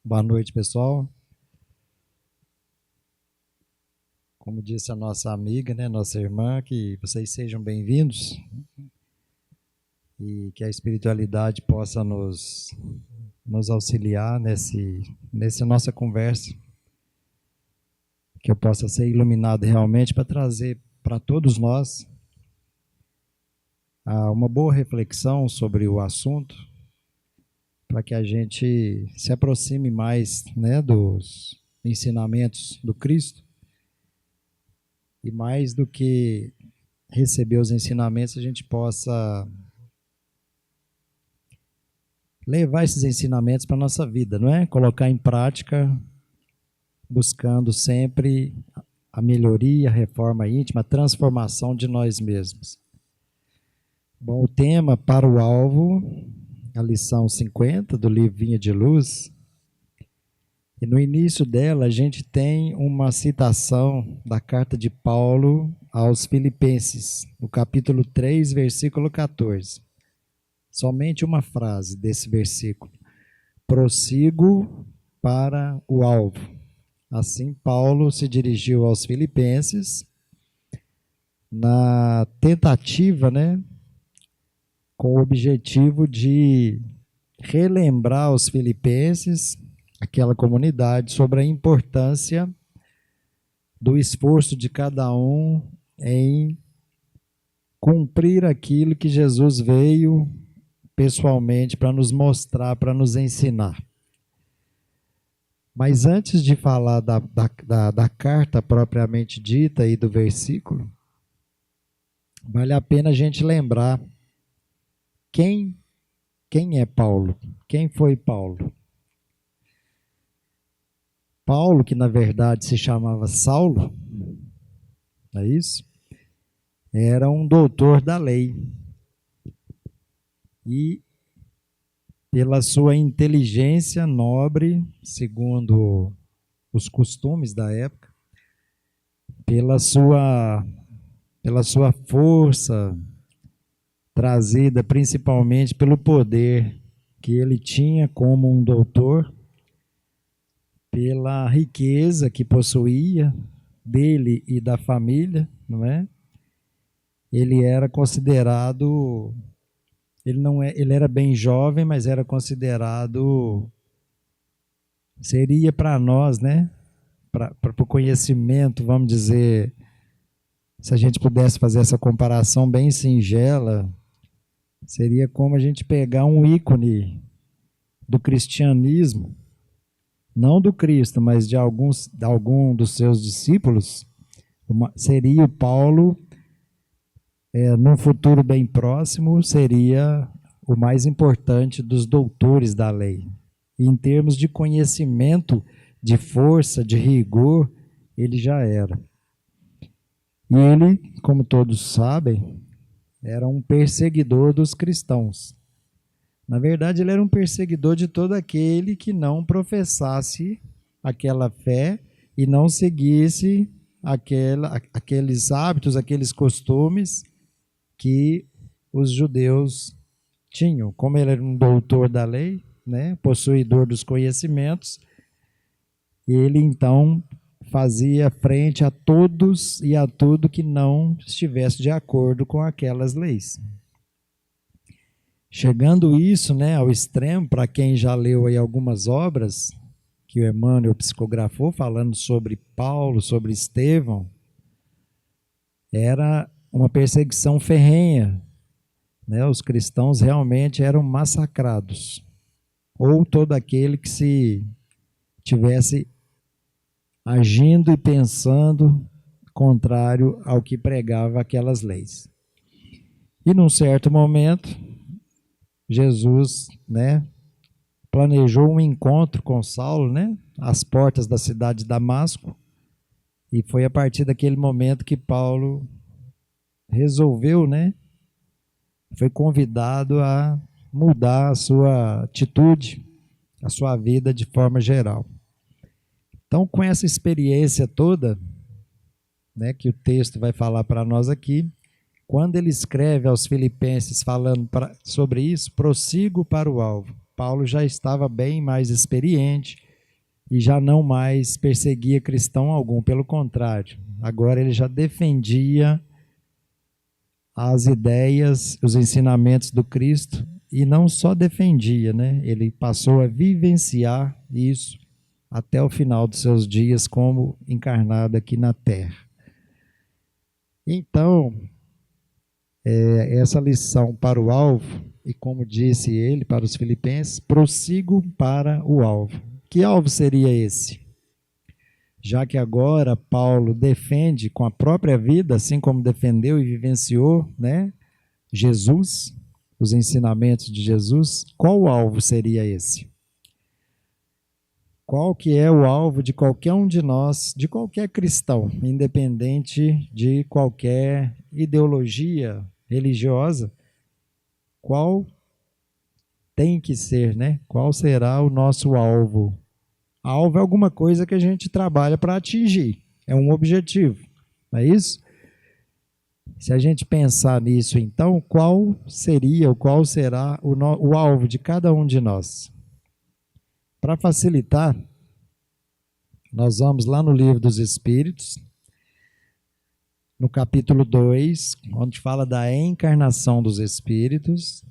Boa noite, pessoal. Como disse a nossa amiga, né, nossa irmã, que vocês sejam bem-vindos e que a espiritualidade possa nos auxiliar nessa nossa conversa, que eu possa ser iluminado realmente para trazer para todos nós uma boa reflexão sobre o assunto, para que a gente se aproxime mais, né, dos ensinamentos do Cristo. E mais do que receber os ensinamentos, a gente possa levar esses ensinamentos para a nossa vida, não é? Colocar em prática, buscando sempre a melhoria, a reforma íntima, a transformação de nós mesmos. Bom, o tema para o alvo, a lição 50 do livro Vinha de Luz. E no início dela a gente tem uma citação da carta de Paulo aos Filipenses, no capítulo 3, versículo 14. Somente uma frase desse versículo. Prossigo para o alvo. Assim Paulo se dirigiu aos Filipenses na tentativa, né, com o objetivo de relembrar aos filipenses, aquela comunidade, sobre a importância do esforço de cada um em cumprir aquilo que Jesus veio pessoalmente para nos mostrar, para nos ensinar. Mas antes de falar da carta propriamente dita e do versículo, vale a pena a gente lembrar quem é Paulo, quem foi Paulo. Paulo, que na verdade se chamava Saulo, não é isso? Era um doutor da lei. E pela sua inteligência nobre, segundo os costumes da época, pela sua força trazida principalmente pelo poder que ele tinha como um doutor, pela riqueza que possuía dele e da família, não é? Ele era considerado, ele era bem jovem, mas era considerado, seria para nós, né? Para o conhecimento, vamos dizer, se a gente pudesse fazer essa comparação bem singela, seria como a gente pegar um ícone do cristianismo, não do Cristo, mas de algum dos seus discípulos, seria o Paulo, num futuro bem próximo, seria o mais importante dos doutores da lei. E em termos de conhecimento, de força, de rigor, ele já era. E ele, como todos sabem, era um perseguidor dos cristãos. Na verdade, ele era um perseguidor de todo aquele que não professasse aquela fé e não seguisse aqueles hábitos, aqueles costumes que os judeus tinham. Como ele era um doutor da lei, né, possuidor dos conhecimentos, ele então fazia frente a todos e a tudo que não estivesse de acordo com aquelas leis. Chegando isso, né, ao extremo, para quem já leu aí algumas obras que o Emmanuel psicografou, falando sobre Paulo, sobre Estevão, era uma perseguição ferrenha, né? Os cristãos realmente eram massacrados, ou todo aquele que se tivesse agindo e pensando contrário ao que pregava aquelas leis. E num certo momento, Jesus, né, planejou um encontro com Saulo, né, às portas da cidade de Damasco, e foi a partir daquele momento que Paulo resolveu, né, foi convidado a mudar a sua atitude, a sua vida de forma geral. Então, com essa experiência toda, né, que o texto vai falar para nós aqui, quando ele escreve aos Filipenses falando sobre isso, prossigo para o alvo. Paulo já estava bem mais experiente, e já não mais perseguia cristão algum, pelo contrário, agora ele já defendia as ideias, os ensinamentos do Cristo, e não só defendia, né? Ele passou a vivenciar isso até o final dos seus dias como encarnado aqui na Terra. Então, essa lição para o alvo, e como disse ele para os filipenses, prossigo para o alvo. Que alvo seria esse? Já que agora Paulo defende com a própria vida, assim como defendeu e vivenciou, né, Jesus, os ensinamentos de Jesus, qual o alvo seria esse? Qual que é o alvo de qualquer um de nós, de qualquer cristão, independente de qualquer ideologia religiosa? Qual tem que ser, né? Qual será o nosso alvo? Alvo é alguma coisa que a gente trabalha para atingir, é um objetivo, não é isso? Se a gente pensar nisso, então, qual seria ou qual será o alvo de cada um de nós? Para facilitar, nós vamos lá no Livro dos Espíritos, no capítulo 2, onde fala da encarnação dos espíritos,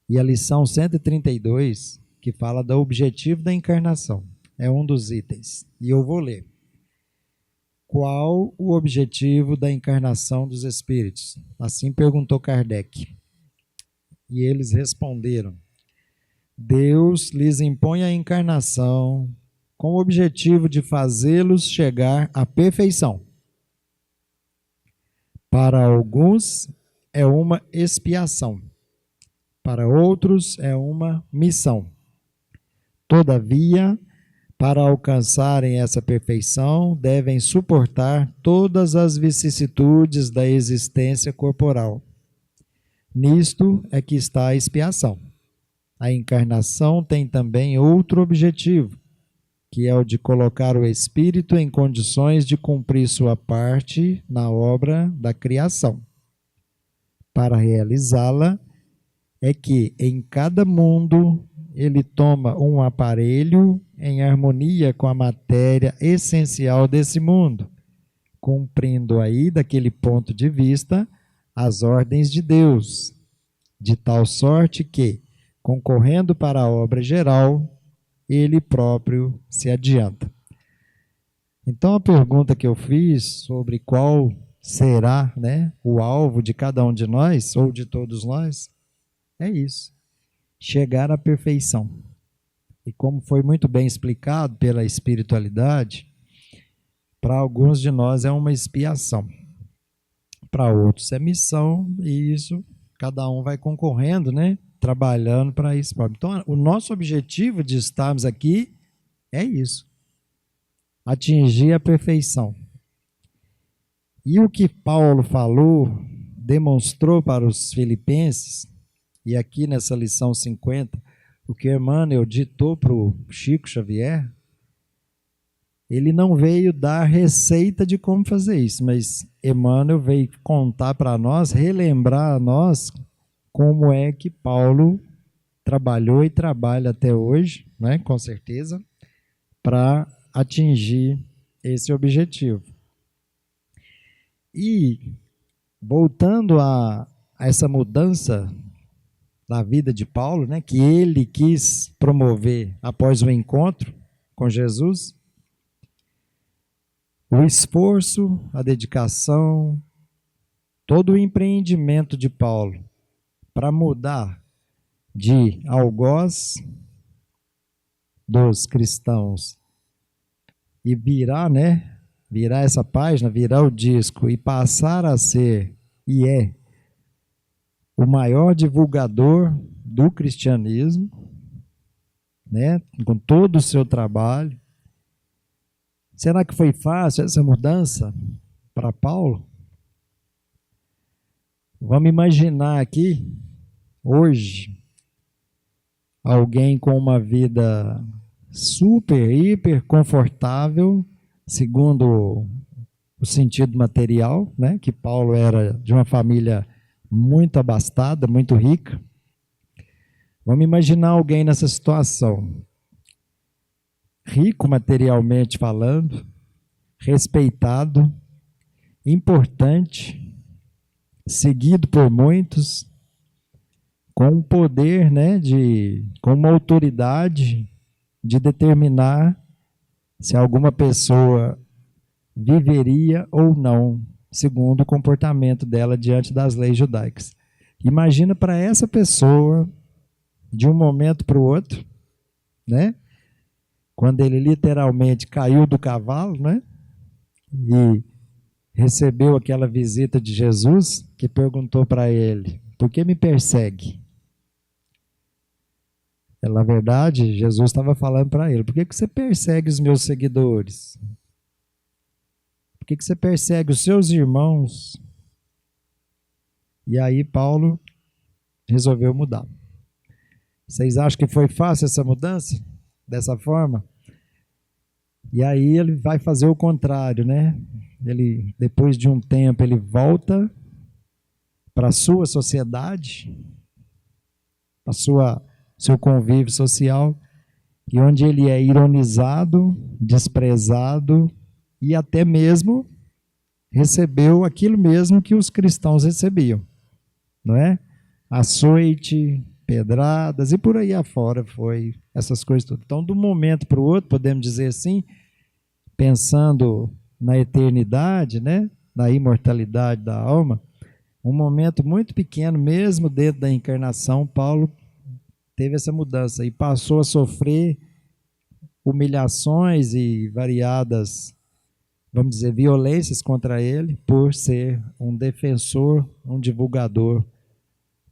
e a lição 132, que fala do objetivo da encarnação. É um dos itens, e eu vou ler. Qual o objetivo da encarnação dos espíritos? Assim perguntou Kardec. E eles responderam: Deus lhes impõe a encarnação com o objetivo de fazê-los chegar à perfeição. Para alguns é uma expiação, para outros é uma missão. Todavia, para alcançarem essa perfeição, devem suportar todas as vicissitudes da existência corporal. Nisto é que está a expiação. A encarnação tem também outro objetivo, que é o de colocar o espírito em condições de cumprir sua parte na obra da criação. Para realizá-la, é que em cada mundo ele toma um aparelho em harmonia com a matéria essencial desse mundo, cumprindo aí, daquele ponto de vista, as ordens de Deus, de tal sorte que, concorrendo para a obra geral, ele próprio se adianta. Então, a pergunta que eu fiz sobre qual será, né, o alvo de cada um de nós, ou de todos nós, é isso: chegar à perfeição. E como foi muito bem explicado pela espiritualidade, para alguns de nós é uma expiação, para outros é missão, e isso cada um vai concorrendo, né, trabalhando para isso. Então, o nosso objetivo de estarmos aqui é isso: atingir a perfeição. E o que Paulo falou, demonstrou para os filipenses, e aqui nessa lição 50, o que Emmanuel ditou para o Chico Xavier, ele não veio dar receita de como fazer isso, mas Emmanuel veio contar para nós, relembrar a nós como é que Paulo trabalhou e trabalha até hoje, né, com certeza, para atingir esse objetivo. E, voltando a essa mudança na vida de Paulo, né, que ele quis promover após o encontro com Jesus, o esforço, a dedicação, todo o empreendimento de Paulo para mudar de algoz dos cristãos e virar, né, virar essa página, virar o disco e passar a ser, e é, o maior divulgador do cristianismo, né, com todo o seu trabalho. Será que foi fácil essa mudança para Paulo? Vamos imaginar aqui, hoje, alguém com uma vida super, hiper confortável, segundo o sentido material, né, que Paulo era de uma família muito abastada, muito rica. Vamos imaginar alguém nessa situação, rico materialmente falando, respeitado, importante, seguido por muitos, com um poder, né, com uma autoridade de determinar se alguma pessoa viveria ou não, segundo o comportamento dela diante das leis judaicas. Imagina para essa pessoa, de um momento para o outro, né, quando ele literalmente caiu do cavalo, né, e recebeu aquela visita de Jesus, que perguntou para ele: por que me persegue? Na verdade, Jesus estava falando para ele: por que você persegue os meus seguidores? Por que você persegue os seus irmãos? E aí Paulo resolveu mudar. Vocês acham que foi fácil essa mudança? Dessa forma? E aí ele vai fazer o contrário, né? Ele, depois de um tempo, ele volta para a sua sociedade, para seu convívio social, e onde ele é ironizado, desprezado e até mesmo recebeu aquilo mesmo que os cristãos recebiam, não é? Açoite, pedradas e por aí afora foi essas coisas todas. Então, de um momento para o outro, podemos dizer assim, pensando na eternidade, né? Na imortalidade da alma, um momento muito pequeno, mesmo dentro da encarnação, Paulo teve essa mudança e passou a sofrer humilhações e variadas, vamos dizer, violências contra ele por ser um defensor, um divulgador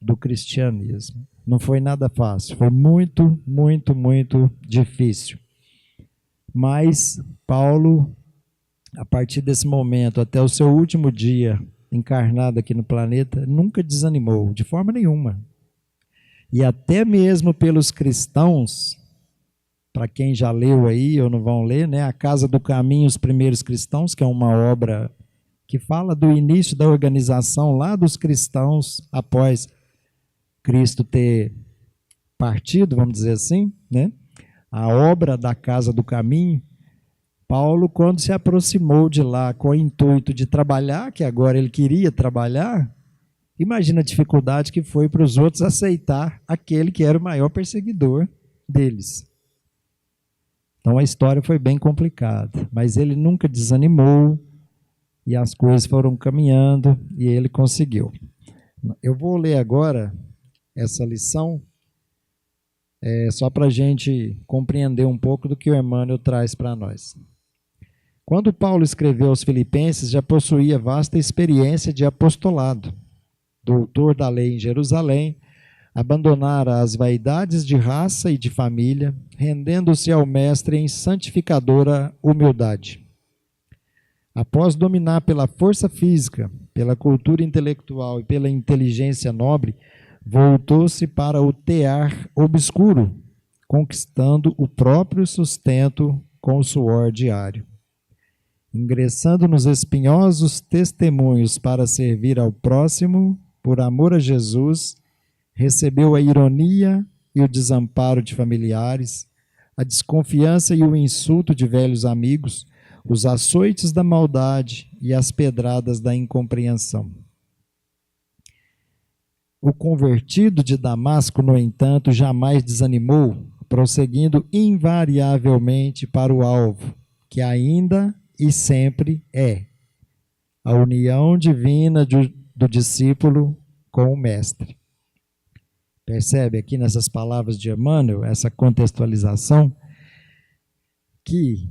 do cristianismo. Não foi nada fácil, foi muito, muito, muito difícil. Mas Paulo, a partir desse momento até o seu último dia encarnado aqui no planeta, nunca desanimou, de forma nenhuma. E até mesmo pelos cristãos, para quem já leu aí ou não vão ler, né, A Casa do Caminho, os Primeiros Cristãos, que é uma obra que fala do início da organização lá dos cristãos após Cristo ter partido, vamos dizer assim, né? A obra da Casa do Caminho. Paulo, quando se aproximou de lá com o intuito de trabalhar, que agora ele queria trabalhar, imagina a dificuldade que foi para os outros aceitar aquele que era o maior perseguidor deles. Então a história foi bem complicada, mas ele nunca desanimou e as coisas foram caminhando e ele conseguiu. Eu vou ler agora essa lição, só para a gente compreender um pouco do que o Emmanuel traz para nós. Quando Paulo escreveu aos Filipenses, já possuía vasta experiência de apostolado. Doutor da lei em Jerusalém, abandonara as vaidades de raça e de família, rendendo-se ao Mestre em santificadora humildade. Após dominar pela força física, pela cultura intelectual e pela inteligência nobre, voltou-se para o tear obscuro, conquistando o próprio sustento com o suor diário. Ingressando nos espinhosos testemunhos para servir ao próximo, por amor a Jesus, recebeu a ironia e o desamparo de familiares, a desconfiança e o insulto de velhos amigos, os açoites da maldade e as pedradas da incompreensão. O convertido de Damasco, no entanto, jamais desanimou, prosseguindo invariavelmente para o alvo, que ainda e sempre é a união divina do discípulo com o Mestre. Percebe aqui nessas palavras de Emmanuel, essa contextualização, que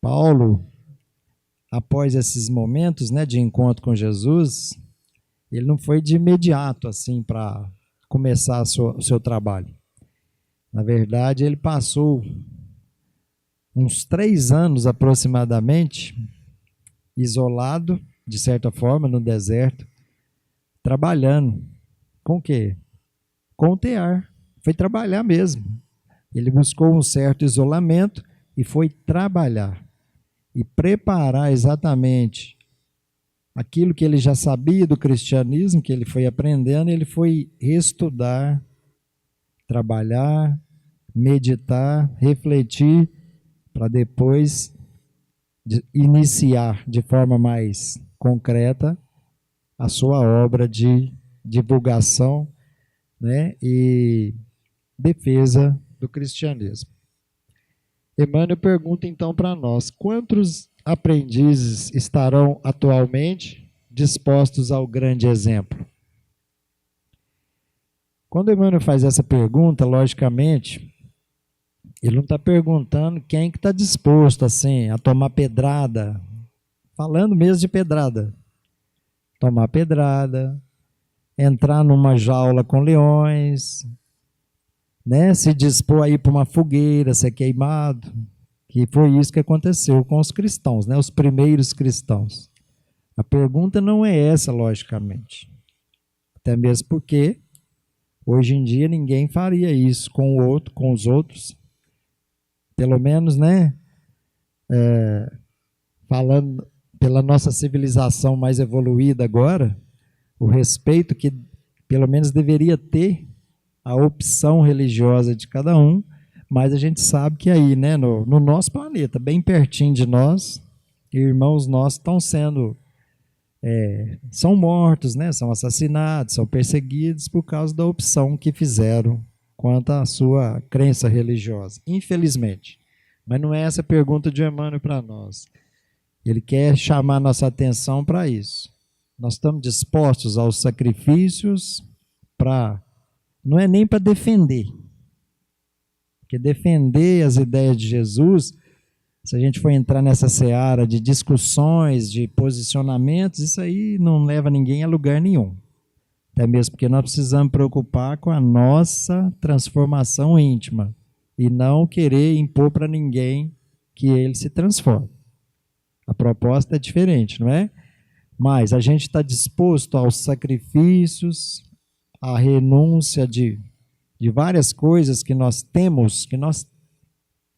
Paulo, após esses momentos, né, de encontro com Jesus, ele não foi de imediato assim para começar o seu trabalho. Na verdade, ele passou uns 3 anos aproximadamente, isolado, de certa forma, no deserto, trabalhando. Com o quê? Com o tear. Foi trabalhar mesmo. Ele buscou um certo isolamento e foi trabalhar. E preparar exatamente aquilo que ele já sabia do cristianismo, que ele foi aprendendo, ele foi estudar, trabalhar, meditar, refletir para depois iniciar de forma mais concreta a sua obra de divulgação, né, e defesa do cristianismo. Emmanuel pergunta então para nós: quantos aprendizes estarão atualmente dispostos ao grande exemplo? Quando Emmanuel faz essa pergunta, logicamente, ele não está perguntando quem que está disposto assim, a tomar pedrada, falando mesmo de pedrada. Tomar pedrada, entrar numa jaula com leões, né? Se dispor a ir para uma fogueira, ser queimado, que foi isso que aconteceu com os cristãos, né? Os primeiros cristãos. A pergunta não é essa, logicamente. Até mesmo porque hoje em dia ninguém faria isso com o outro, com os outros. Pelo menos, né? Falando pela nossa civilização mais evoluída agora, o respeito que pelo menos deveria ter a opção religiosa de cada um, mas a gente sabe que aí, né, no nosso planeta, bem pertinho de nós, irmãos nossos estão sendo, são mortos, né, são assassinados, são perseguidos por causa da opção que fizeram quanto à sua crença religiosa, infelizmente. Mas não é essa a pergunta de Emmanuel para nós. Ele quer chamar nossa atenção para isso. Nós estamos dispostos aos sacrifícios não é nem para defender. Porque defender as ideias de Jesus, se a gente for entrar nessa seara de discussões, de posicionamentos, isso aí não leva ninguém a lugar nenhum. Até mesmo porque nós precisamos preocupar com a nossa transformação íntima e não querer impor para ninguém que ele se transforme. A proposta é diferente, não é? Mas a gente está disposto aos sacrifícios, à renúncia de várias coisas que nós temos, que nós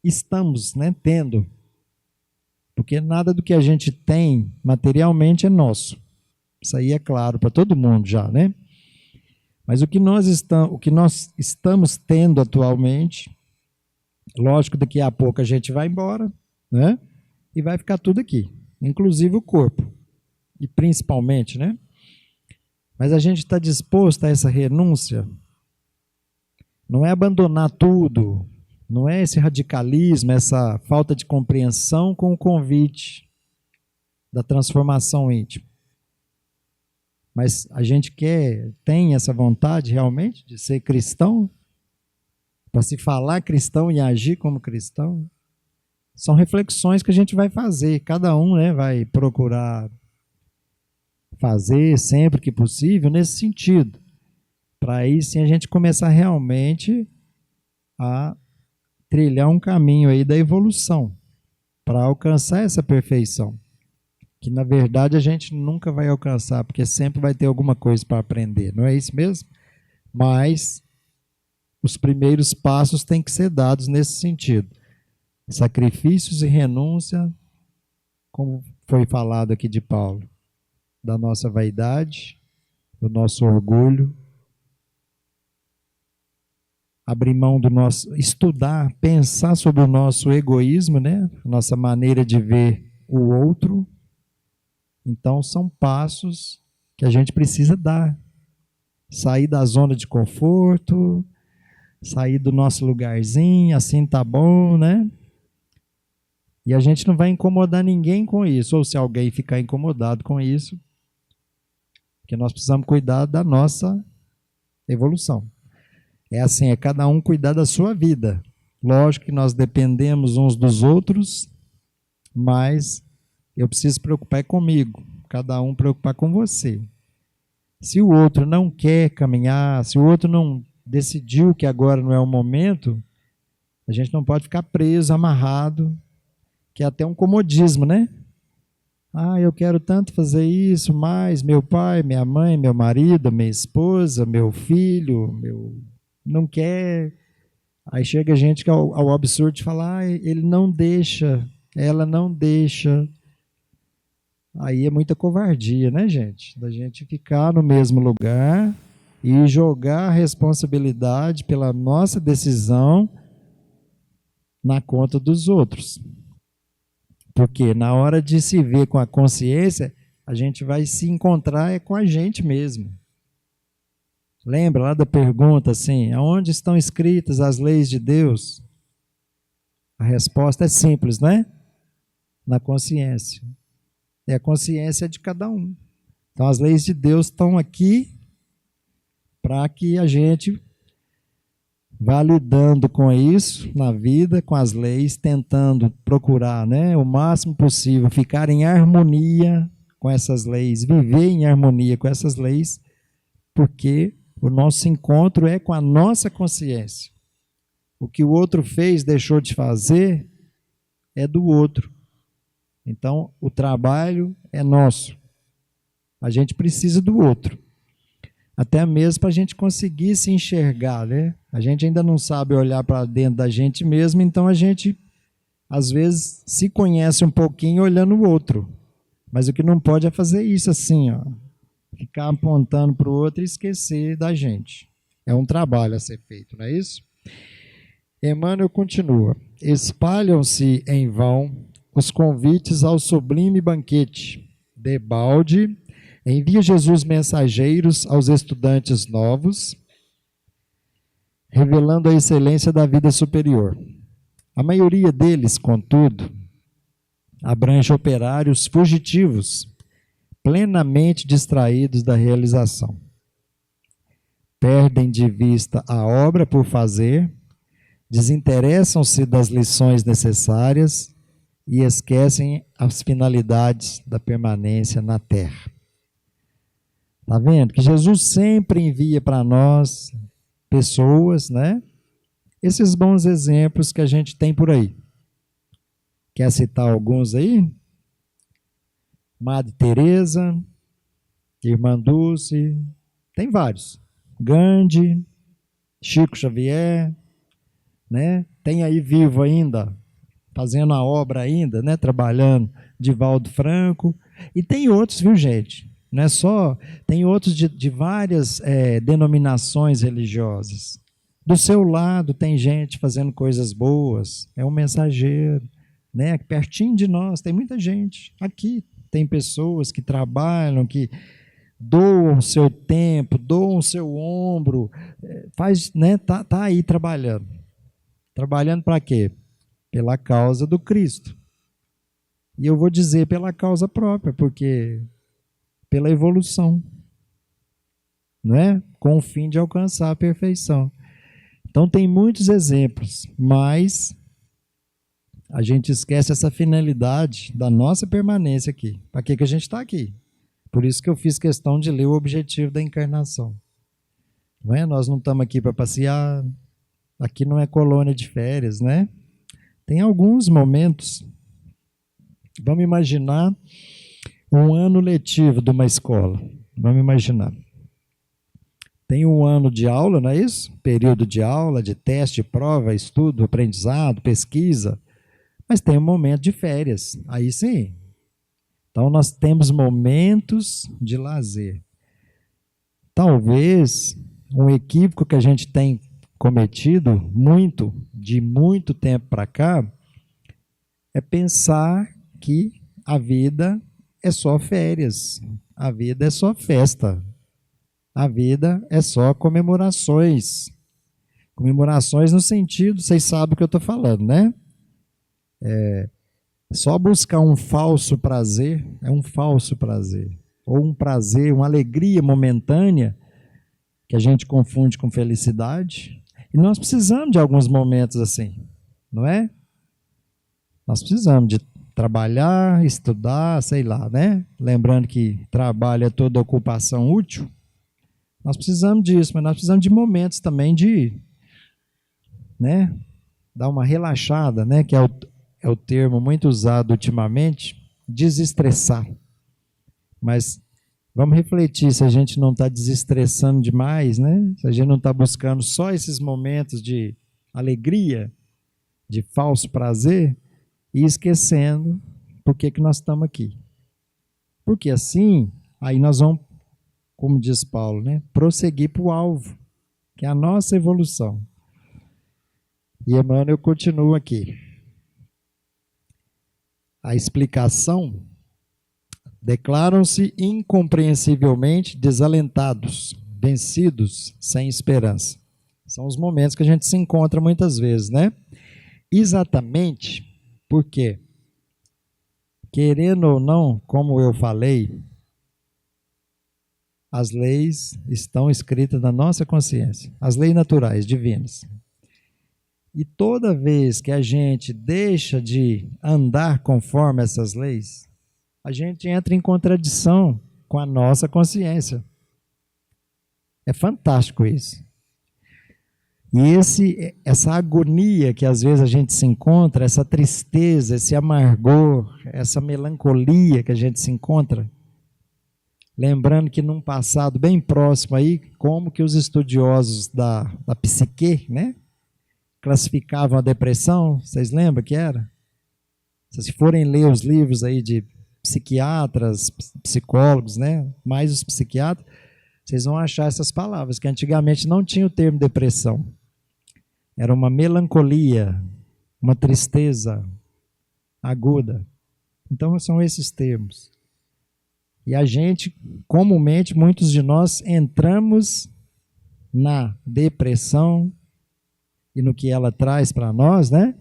estamos, né, tendo. Porque nada do que a gente tem materialmente é nosso. Isso aí é claro para todo mundo já, né? Mas o que nós estamos tendo atualmente, lógico, daqui a pouco a gente vai embora, né? E vai ficar tudo aqui, inclusive o corpo. E principalmente, né? Mas a gente está disposto a essa renúncia? Não é abandonar tudo, não é esse radicalismo, essa falta de compreensão com o convite da transformação íntima. Mas a gente tem essa vontade realmente de ser cristão? Para se falar cristão e agir como cristão? São reflexões que a gente vai fazer, cada um, né, vai procurar fazer sempre que possível nesse sentido, para aí sim a gente começar realmente a trilhar um caminho aí da evolução, para alcançar essa perfeição, que na verdade a gente nunca vai alcançar, porque sempre vai ter alguma coisa para aprender, não é isso mesmo? Mas os primeiros passos têm que ser dados nesse sentido. Sacrifícios e renúncia, como foi falado aqui de Paulo, da nossa vaidade, do nosso orgulho, abrir mão do nosso, estudar, pensar sobre o nosso egoísmo, né? Nossa maneira de ver o outro. Então são passos que a gente precisa dar. Sair da zona de conforto, sair do nosso lugarzinho, assim tá bom, né? E a gente não vai incomodar ninguém com isso, ou se alguém ficar incomodado com isso, porque nós precisamos cuidar da nossa evolução. É assim, é cada um cuidar da sua vida. Lógico que nós dependemos uns dos outros, mas eu preciso preocupar comigo, cada um preocupar com você. Se o outro não quer caminhar, se o outro não decidiu que agora não é o momento, a gente não pode ficar preso, amarrado, que é até um comodismo, né? Ah, eu quero tanto fazer isso, mas meu pai, minha mãe, meu marido, minha esposa, meu filho, não quer. Aí chega a gente ao absurdo de falar, ele não deixa, ela não deixa. Aí é muita covardia, né, gente? Da gente ficar no mesmo lugar e jogar a responsabilidade pela nossa decisão na conta dos outros. Porque na hora de se ver com a consciência, a gente vai se encontrar com a gente mesmo. Lembra lá da pergunta assim, aonde estão escritas as leis de Deus? A resposta é simples, né? Na consciência. É a consciência de cada um. Então as leis de Deus estão aqui para que a gente vá lidando com isso na vida, com as leis, tentando procurar, né, o máximo possível, ficar em harmonia com essas leis, viver em harmonia com essas leis, porque o nosso encontro é com a nossa consciência. O que o outro fez, deixou de fazer, é do outro. Então, o trabalho é nosso. A gente precisa do outro. Até mesmo para a gente conseguir se enxergar, né? A gente ainda não sabe olhar para dentro da gente mesmo, então a gente, às vezes, se conhece um pouquinho olhando o outro. Mas o que não pode é fazer isso assim, ó. Ficar apontando para o outro e esquecer da gente. É um trabalho a ser feito, não é isso? Emmanuel continua. Espalham-se em vão os convites ao sublime banquete. Debalde envia Jesus mensageiros aos estudantes novos, revelando a excelência da vida superior. A maioria deles, contudo, abrange operários fugitivos, plenamente distraídos da realização. Perdem de vista a obra por fazer, desinteressam-se das lições necessárias e esquecem as finalidades da permanência na terra. Está vendo? Que Jesus sempre envia para nós pessoas, né? Esses bons exemplos que a gente tem por aí. Quer citar alguns aí? Madre Teresa, Irmã Dulce, tem vários. Gandhi, Chico Xavier, né? Tem aí vivo ainda, fazendo a obra ainda, né? Trabalhando, Divaldo Franco. E tem outros, viu, gente? Não é só, tem outros de várias denominações religiosas. Do seu lado tem gente fazendo coisas boas, é um mensageiro, né? Pertinho de nós tem muita gente. Aqui tem pessoas que trabalham, que doam o seu tempo, doam o seu ombro, faz, né? Tá aí trabalhando. Trabalhando para quê? Pela causa do Cristo. E eu vou dizer pela causa própria, porque pela evolução, não é? Com o fim de alcançar a perfeição. Então tem muitos exemplos, mas a gente esquece essa finalidade da nossa permanência aqui. Para que a gente está aqui? Por isso que eu fiz questão de ler o objetivo da encarnação. Não é? Nós não estamos aqui para passear, aqui não é colônia de férias, né? Tem alguns momentos, vamos imaginar um ano letivo de uma escola. Vamos imaginar. Tem um ano de aula, não é isso? Período de aula, de teste, prova, estudo, aprendizado, pesquisa. Mas tem um momento de férias. Aí sim. Então nós temos momentos de lazer. Talvez um equívoco que a gente tem cometido de muito tempo para cá, é pensar que a vida é só férias, a vida é só festa, a vida é só comemorações. Comemorações no sentido, vocês sabem o que eu estou falando, né? Só buscar um falso prazer, é um falso prazer. Ou um prazer, uma alegria momentânea, que a gente confunde com felicidade. E nós precisamos de alguns momentos assim, não é? Nós precisamos de trabalhar, estudar, sei lá, né? Lembrando que trabalho é toda ocupação útil. Nós precisamos disso, mas nós precisamos de momentos também de, né? Dar uma relaxada, né? Que é o termo muito usado ultimamente, desestressar. Mas vamos refletir se a gente não está desestressando demais, né? Se a gente não está buscando só esses momentos de alegria, de falso prazer, e esquecendo por que nós estamos aqui. Porque assim, aí nós vamos, como diz Paulo, né, prosseguir para o alvo, que é a nossa evolução. E Emmanuel continua aqui. A explicação: declaram-se incompreensivelmente desalentados, vencidos, sem esperança. São os momentos que a gente se encontra muitas vezes, né? Exatamente porque, querendo ou não, como eu falei, as leis estão escritas na nossa consciência, as leis naturais, divinas. E toda vez que a gente deixa de andar conforme essas leis, a gente entra em contradição com a nossa consciência. É fantástico isso. E essa agonia que às vezes a gente se encontra, essa tristeza, esse amargor, essa melancolia que a gente se encontra, lembrando que num passado bem próximo aí, como que os estudiosos da psique, né, classificavam a depressão, vocês lembram que era? Se forem ler os livros aí de psiquiatras, psicólogos, né, mais os psiquiatras, vocês vão achar essas palavras, que antigamente não tinha o termo depressão. Era uma melancolia, uma tristeza aguda. Então são esses termos. E a gente, comumente, muitos de nós entramos na depressão e no que ela traz para nós, né?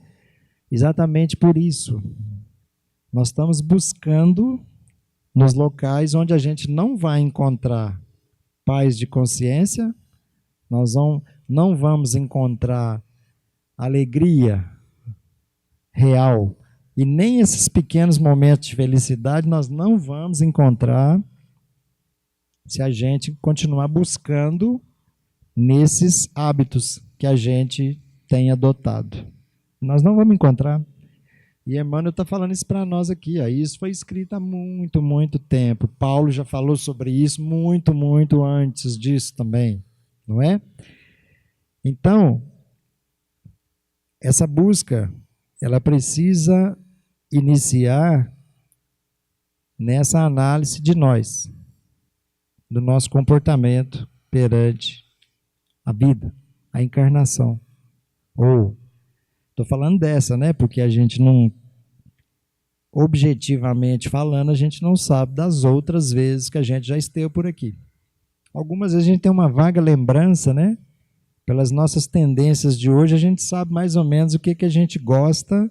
Exatamente por isso. Nós estamos buscando nos locais onde a gente não vai encontrar paz de consciência, nós não vamos encontrar alegria real e nem esses pequenos momentos de felicidade nós não vamos encontrar se a gente continuar buscando nesses hábitos que a gente tem adotado. Nós não vamos encontrar. E Emmanuel está falando isso para nós aqui. Ó. Isso foi escrito há muito, muito tempo. Paulo já falou sobre isso muito, muito antes disso também, não é? Então, essa busca, ela precisa iniciar nessa análise de nós, do nosso comportamento perante a vida, a encarnação. Ou, estou falando dessa, né? Porque a gente não, objetivamente falando, a gente não sabe das outras vezes que a gente já esteve por aqui. Algumas vezes a gente tem uma vaga lembrança, né? Pelas nossas tendências de hoje, a gente sabe mais ou menos o que a gente gosta,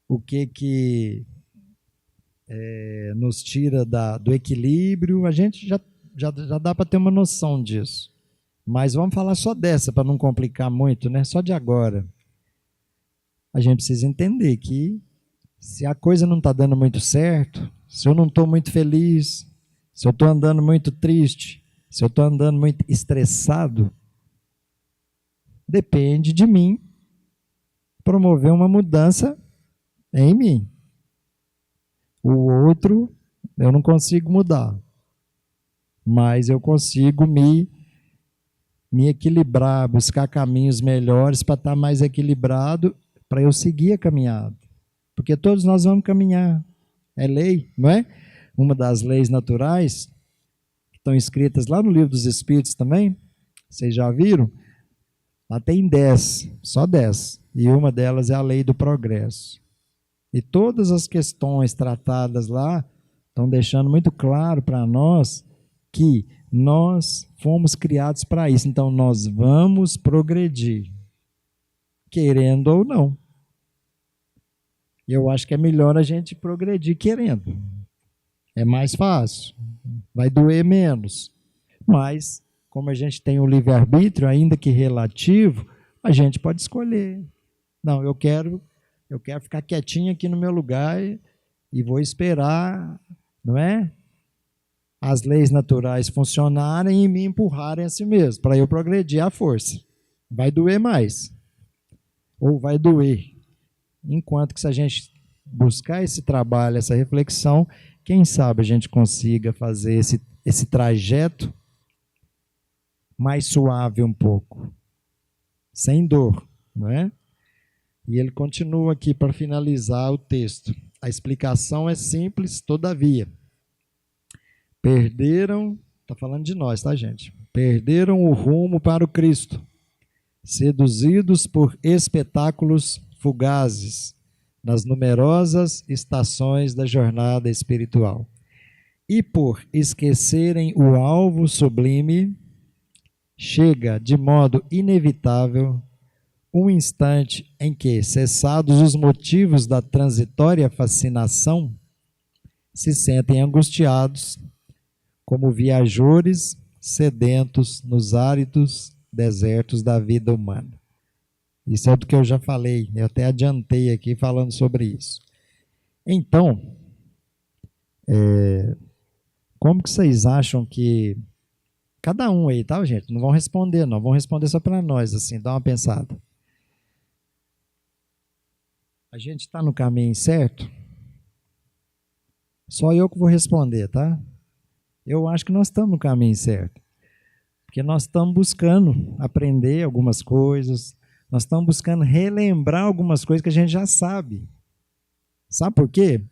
o que nos tira do equilíbrio, a gente já dá para ter uma noção disso. Mas vamos falar só dessa, para não complicar muito, né? Só de agora. A gente precisa entender que se a coisa não está dando muito certo, se eu não estou muito feliz, se eu estou andando muito triste, se eu estou andando muito estressado, depende de mim promover uma mudança em mim. O outro eu não consigo mudar, mas eu consigo me equilibrar, buscar caminhos melhores para estar mais equilibrado, para eu seguir a caminhada. Porque todos nós vamos caminhar. É lei, não é? Uma das leis naturais, que estão escritas lá no Livro dos Espíritos também, vocês já viram? Lá tem 10, só 10. E uma delas é a lei do progresso. E todas as questões tratadas lá estão deixando muito claro para nós que nós fomos criados para isso. Então, nós vamos progredir, querendo ou não. Eu acho que é melhor a gente progredir querendo. É mais fácil, vai doer menos. Mas, como a gente tem o livre-arbítrio, ainda que relativo, a gente pode escolher. Não, eu quero ficar quietinho aqui no meu lugar e vou esperar, não é? As leis naturais funcionarem e me empurrarem a si mesmo, para eu progredir à força. Vai doer mais. Ou vai doer. Enquanto que se a gente buscar esse trabalho, essa reflexão, quem sabe a gente consiga fazer esse trajeto mais suave um pouco, sem dor, não é? E ele continua aqui para finalizar o texto. A explicação é simples, todavia. Perderam, está falando de nós, tá, gente? Perderam o rumo para o Cristo. seduzidos por espetáculos fugazes nas numerosas estações da jornada espiritual. E por esquecerem o alvo sublime, chega de modo inevitável um instante em que, cessados os motivos da transitória fascinação, se sentem angustiados, como viajores sedentos nos áridos desertos da vida humana. Isso é do que eu já falei, eu até adiantei aqui falando sobre isso. Então, como que vocês acham que... Cada um aí, tá, gente? Não vão responder, não. Vão responder só para nós, assim, dá uma pensada. A gente está no caminho certo? Só eu que vou responder, tá? Eu acho que nós estamos no caminho certo. Porque nós estamos buscando aprender algumas coisas, nós estamos buscando relembrar algumas coisas que a gente já sabe. Sabe por quê?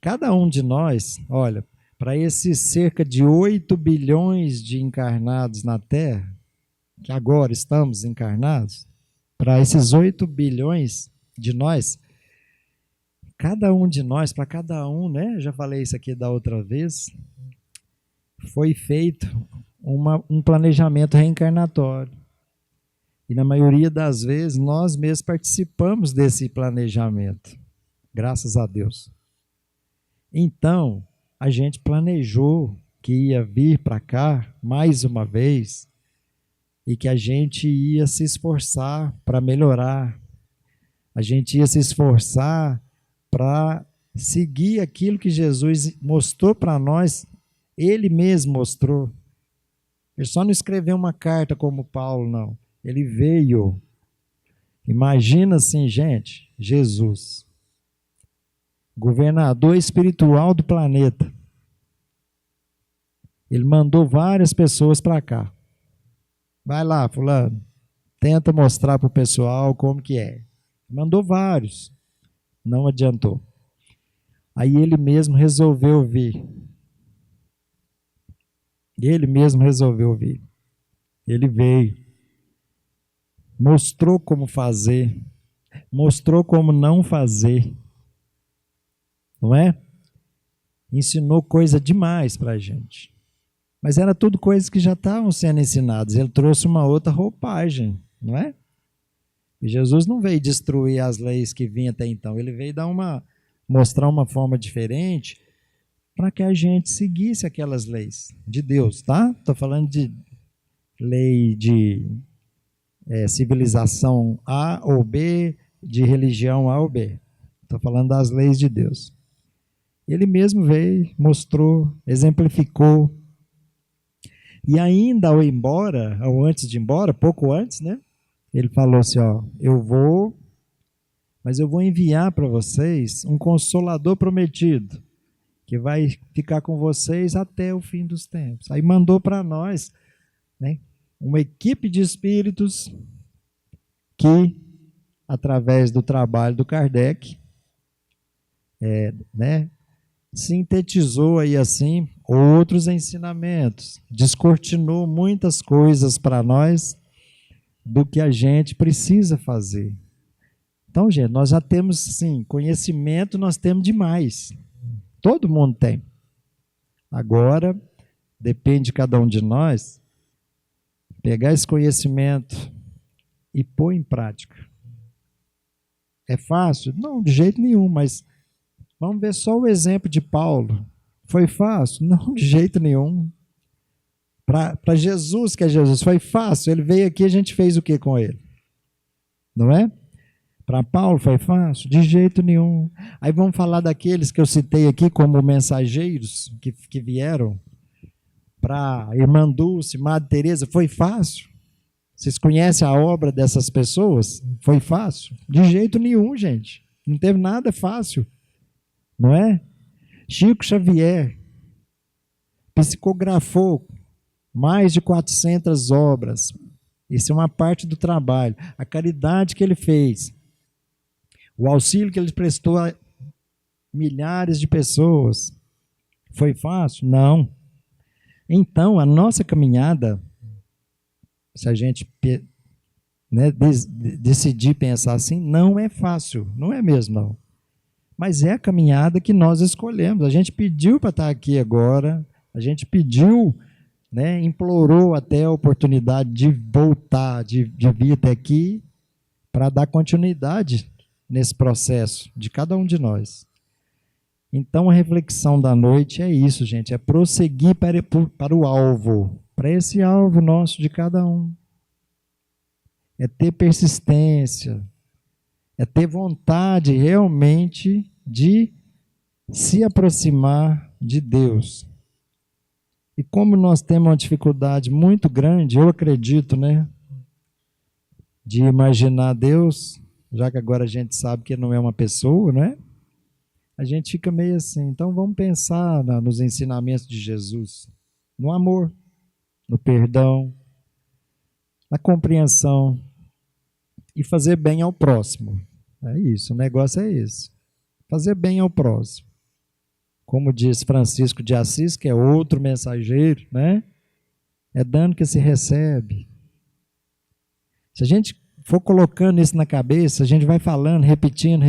Cada um de nós, olha, para esses cerca de 8 bilhões de encarnados na Terra, que agora estamos encarnados, para esses 8 bilhões de nós, cada um de nós, para cada um, né? Já falei isso aqui da outra vez, foi feito um planejamento reencarnatório. E na maioria das vezes nós mesmos participamos desse planejamento, graças a Deus. Então, a gente planejou que ia vir para cá mais uma vez e que a gente ia se esforçar para melhorar. A gente ia se esforçar para seguir aquilo que Jesus mostrou para nós, Ele mesmo mostrou. Ele só não escreveu uma carta como Paulo, não. Ele veio. Imagina assim, gente, Jesus, governador espiritual do planeta. Ele mandou várias pessoas para cá. Vai lá, fulano, tenta mostrar para o pessoal como que é. Mandou vários, não adiantou. Aí ele mesmo resolveu vir. Ele mesmo resolveu vir. Ele veio. Mostrou como fazer. Mostrou como não fazer. Não é? Ensinou coisa demais para a gente. Mas era tudo coisas que já estavam sendo ensinadas. Ele trouxe uma outra roupagem, não é? E Jesus não veio destruir as leis que vinham até então. Ele veio mostrar uma forma diferente para que a gente seguisse aquelas leis de Deus, tá? Estou falando de lei de civilização A ou B, de religião A ou B. Estou falando das leis de Deus. Ele mesmo veio, mostrou, exemplificou. E ainda ao ir embora, ou antes de ir embora, pouco antes, né? Ele falou assim, ó, mas eu vou enviar para vocês um consolador prometido, que vai ficar com vocês até o fim dos tempos. Aí mandou para nós, né, uma equipe de espíritos que, através do trabalho do Kardec, né, sintetizou aí assim outros ensinamentos, descortinou muitas coisas para nós do que a gente precisa fazer. Então, gente, nós já temos, sim, conhecimento, nós temos demais. Todo mundo tem. Agora, depende de cada um de nós pegar esse conhecimento e pôr em prática. É fácil? Não, de jeito nenhum, mas vamos ver só o exemplo de Paulo. Foi fácil? Não, de jeito nenhum. Para Jesus, que é Jesus, foi fácil. Ele veio aqui, a gente fez o que com ele? Não é? Para Paulo foi fácil? De jeito nenhum. Aí vamos falar daqueles que eu citei aqui como mensageiros que vieram para Irmã Dulce, Madre Teresa. Foi fácil? Vocês conhecem a obra dessas pessoas? Foi fácil? De jeito nenhum, gente. Não teve nada fácil. Não é? Chico Xavier psicografou mais de 400 obras. Isso é uma parte do trabalho. A caridade que ele fez, o auxílio que ele prestou a milhares de pessoas, foi fácil? Não. Então, a nossa caminhada, se a gente né, decidir pensar assim, não é fácil, não é mesmo, não. Mas é a caminhada que nós escolhemos. A gente pediu para estar aqui agora, a gente pediu, né, implorou até a oportunidade de voltar, de vir até aqui, para dar continuidade nesse processo de cada um de nós. Então, a reflexão da noite é isso, gente, é prosseguir para o alvo, para esse alvo nosso de cada um. É ter persistência, é ter vontade realmente de se aproximar de Deus. E como nós temos uma dificuldade muito grande, eu acredito, né, de imaginar Deus, já que agora a gente sabe que não é uma pessoa, né? A gente fica meio assim. Então vamos pensar nos ensinamentos de Jesus, no amor, no perdão, na compreensão e fazer bem ao próximo. É isso, o negócio é esse. Fazer bem ao próximo. Como diz Francisco de Assis, que é outro mensageiro, né? É dando que se recebe. Se a gente for colocando isso na cabeça, a gente vai falando, repetindo,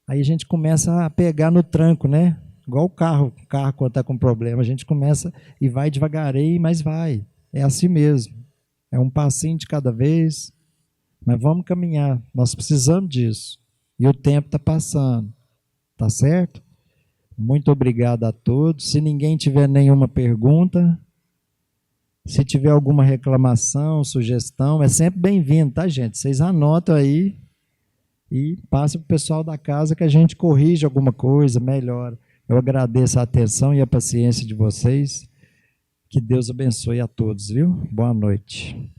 aí a gente começa a pegar no tranco, né? Igual o carro quando está com problema, a gente começa e vai devagarinho, mas vai. É assim mesmo. É um passinho de cada vez, mas vamos caminhar. Nós precisamos disso. E o tempo está passando. Tá certo? Muito obrigado a todos. Se ninguém tiver nenhuma pergunta, se tiver alguma reclamação, sugestão, é sempre bem-vindo, tá, gente? Vocês anotam aí e passam para o pessoal da casa que a gente corrige alguma coisa, melhora. Eu agradeço a atenção e a paciência de vocês. Que Deus abençoe a todos, viu? Boa noite.